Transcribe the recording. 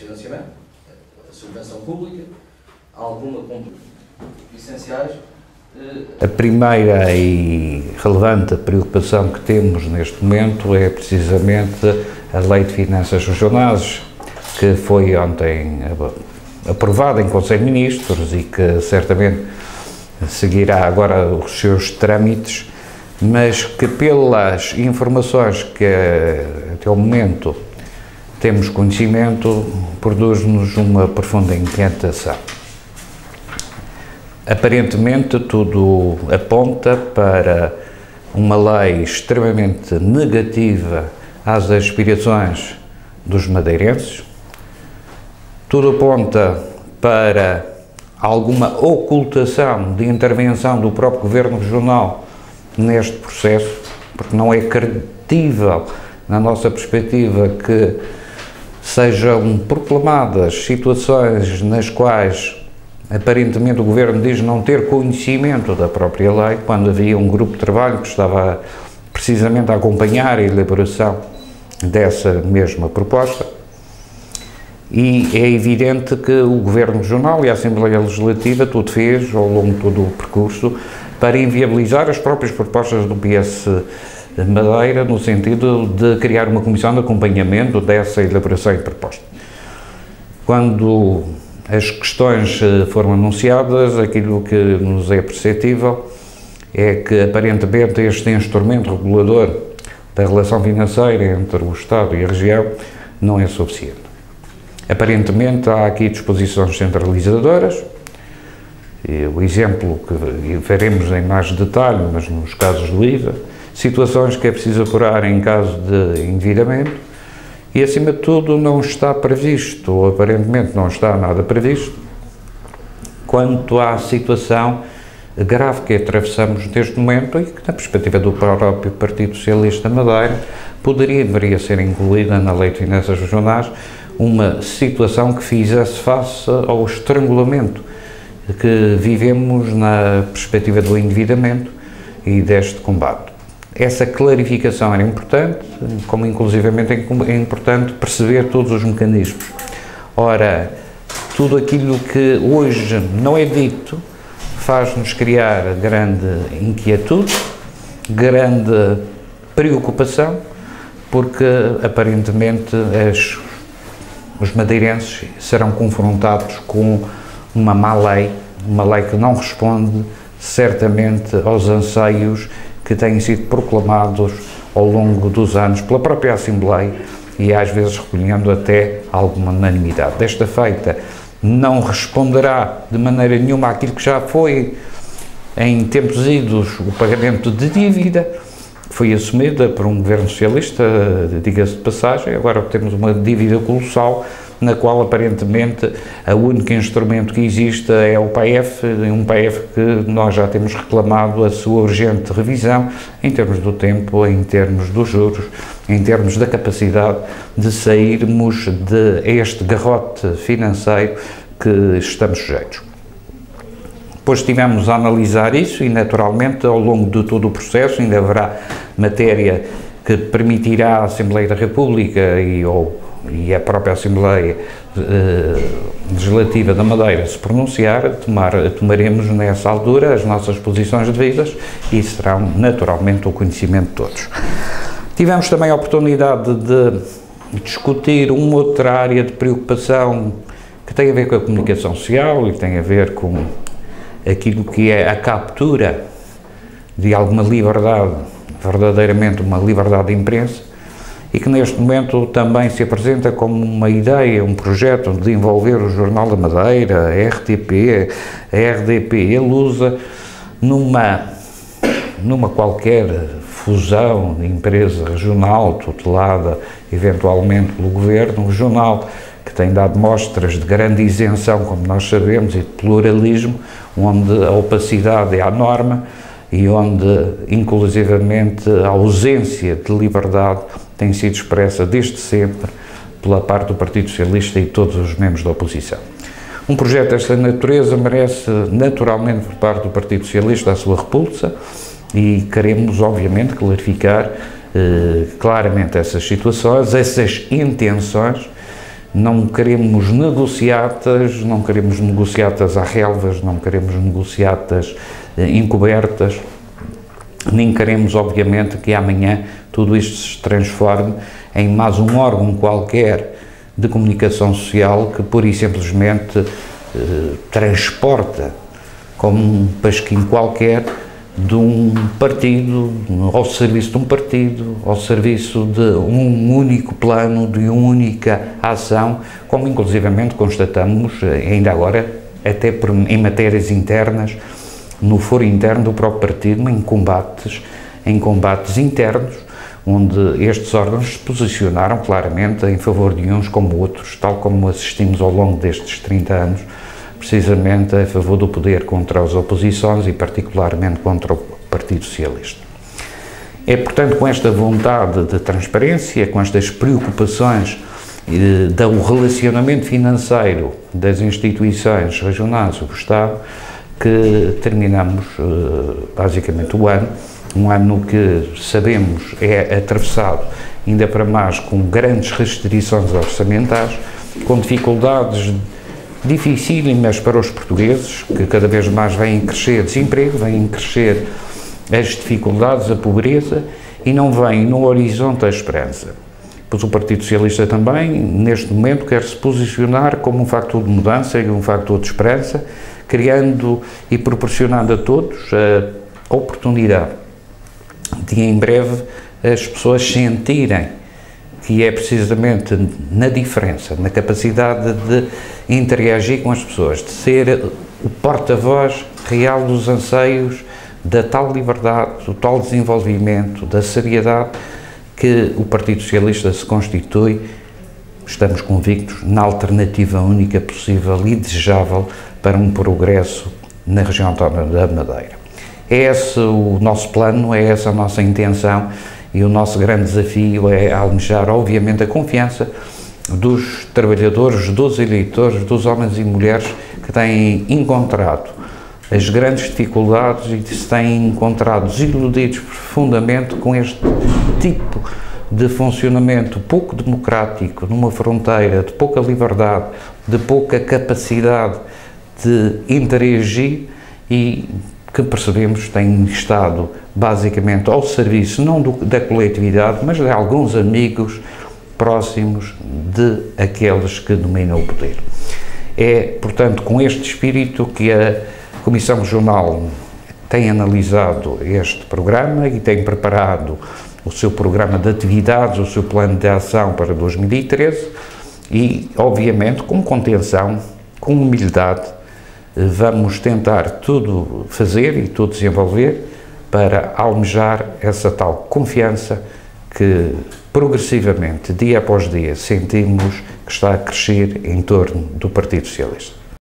financiamento, a subvenção pública, alguma essenciais. A primeira e relevante preocupação que temos neste momento é precisamente a Lei de Finanças Regionais, que foi ontem aprovada em Conselho de Ministros e que certamente seguirá agora os seus trâmites, mas que pelas informações que até o momento temos conhecimento, produz-nos uma profunda inquietação. Aparentemente tudo aponta para uma lei extremamente negativa às aspirações dos madeirenses, tudo aponta para alguma ocultação de intervenção do próprio Governo Regional neste processo, porque não é credível, na nossa perspectiva, que sejam proclamadas situações nas quais aparentemente o Governo diz não ter conhecimento da própria lei, quando havia um grupo de trabalho que estava precisamente a acompanhar a elaboração dessa mesma proposta. E é evidente que o Governo Regional e a Assembleia Legislativa tudo fez, ao longo de todo o percurso, para inviabilizar as próprias propostas do PS Madeira, no sentido de criar uma comissão de acompanhamento dessa elaboração e proposta. Quando as questões foram anunciadas, aquilo que nos é perceptível é que, aparentemente, este instrumento regulador da relação financeira entre o Estado e a região não é suficiente. Aparentemente, há aqui disposições centralizadoras, e o exemplo que veremos em mais detalhe, mas nos casos do IVA, situações que é preciso apurar em caso de endividamento, e, acima de tudo, não está previsto, ou aparentemente não está nada previsto, quanto à situação grave que atravessamos neste momento e que, na perspectiva do próprio Partido Socialista Madeira, poderia e deveria ser incluída na Lei de Finanças Regionais uma situação que fizesse face ao estrangulamento que vivemos na perspectiva do endividamento e deste combate. Essa clarificação era importante, como inclusivamente é importante perceber todos os mecanismos. Ora, tudo aquilo que hoje não é dito faz-nos criar grande inquietude, grande preocupação, porque aparentemente os madeirenses serão confrontados com uma má lei, uma lei que não responde certamente aos anseios que têm sido proclamados ao longo dos anos pela própria Assembleia e às vezes recolhendo até alguma unanimidade. Desta feita, não responderá de maneira nenhuma àquilo que já foi em tempos idos o pagamento de dívida, que foi assumida por um governo socialista, diga-se de passagem. Agora temos uma dívida colossal, na qual aparentemente o único instrumento que existe é o PAEF, um PAEF que nós já temos reclamado a sua urgente revisão em termos do tempo, em termos dos juros, em termos da capacidade de sairmos de este garrote financeiro que estamos sujeitos. Depois estivemos a analisar isso e, naturalmente, ao longo de todo o processo ainda haverá matéria que permitirá à Assembleia da República e a própria Assembleia Legislativa da Madeira se pronunciar. Tomaremos nessa altura as nossas posições devidas e serão naturalmente o conhecimento de todos. Tivemos também a oportunidade de discutir uma outra área de preocupação que tem a ver com a comunicação social e tem a ver com aquilo que é a captura de alguma liberdade, verdadeiramente uma liberdade de imprensa, e que neste momento também se apresenta como uma ideia, um projeto de envolver o Jornal da Madeira, a RTP, a RDP, a Lusa, numa qualquer fusão de empresa regional, tutelada eventualmente pelo Governo, um jornal que tem dado mostras de grande isenção, como nós sabemos, e de pluralismo, onde a opacidade é a norma e onde, inclusivamente, a ausência de liberdade tem sido expressa desde sempre pela parte do Partido Socialista e todos os membros da oposição. Um projeto desta natureza merece, naturalmente, por parte do Partido Socialista, a sua repulsa e queremos, obviamente, clarificar claramente essas situações, essas intenções Não queremos negociatas, não queremos negociatas a relvas, não queremos negociatas encobertas, nem queremos, obviamente, que amanhã tudo isto se transforme em mais um órgão qualquer de comunicação social que pura e simplesmente transporta como um pasquim qualquer de um partido, ao serviço de um partido, ao serviço de um único plano, de uma única ação, como inclusivamente constatamos ainda agora, até em matérias internas, no foro interno do próprio partido, em combates internos, onde estes órgãos se posicionaram claramente em favor de uns como outros, tal como assistimos ao longo destes 30 anos, precisamente a favor do poder contra as oposições e particularmente contra o Partido Socialista. É, portanto, com esta vontade de transparência, com estas preocupações do relacionamento financeiro das instituições regionais do Estado, que terminamos basicamente o ano, um ano que sabemos é atravessado ainda para mais com grandes restrições orçamentais, com dificuldades dificílimas para os portugueses, que cada vez mais vêm crescer desemprego, vêm crescer as dificuldades, a pobreza, e não vem no horizonte a esperança. Pois o Partido Socialista também, neste momento, quer se posicionar como um fator de mudança e um fator de esperança, criando e proporcionando a todos a oportunidade de, em breve, as pessoas sentirem que é precisamente na diferença, na capacidade de interagir com as pessoas, de ser o porta-voz real dos anseios da tal liberdade, do tal desenvolvimento, da seriedade que o Partido Socialista se constitui, estamos convictos, na alternativa única possível e desejável para um progresso na região autónoma da Madeira. É esse o nosso plano, é essa a nossa intenção, e o nosso grande desafio é almejar, obviamente, a confiança dos trabalhadores, dos eleitores, dos homens e mulheres que têm encontrado as grandes dificuldades e que se têm encontrado desiludidos profundamente com este tipo de funcionamento pouco democrático, numa fronteira de pouca liberdade, de pouca capacidade de interagir e que percebemos têm estado basicamente ao serviço não da coletividade, mas de alguns amigos próximos de aqueles que dominam o poder. É, portanto, com este espírito que a Comissão Regional tem analisado este programa e tem preparado o seu programa de atividades, o seu plano de ação para 2013 e, obviamente, com contenção, com humildade, vamos tentar tudo fazer e tudo desenvolver para almejar essa tal confiança que progressivamente, dia após dia, sentimos que está a crescer em torno do Partido Socialista.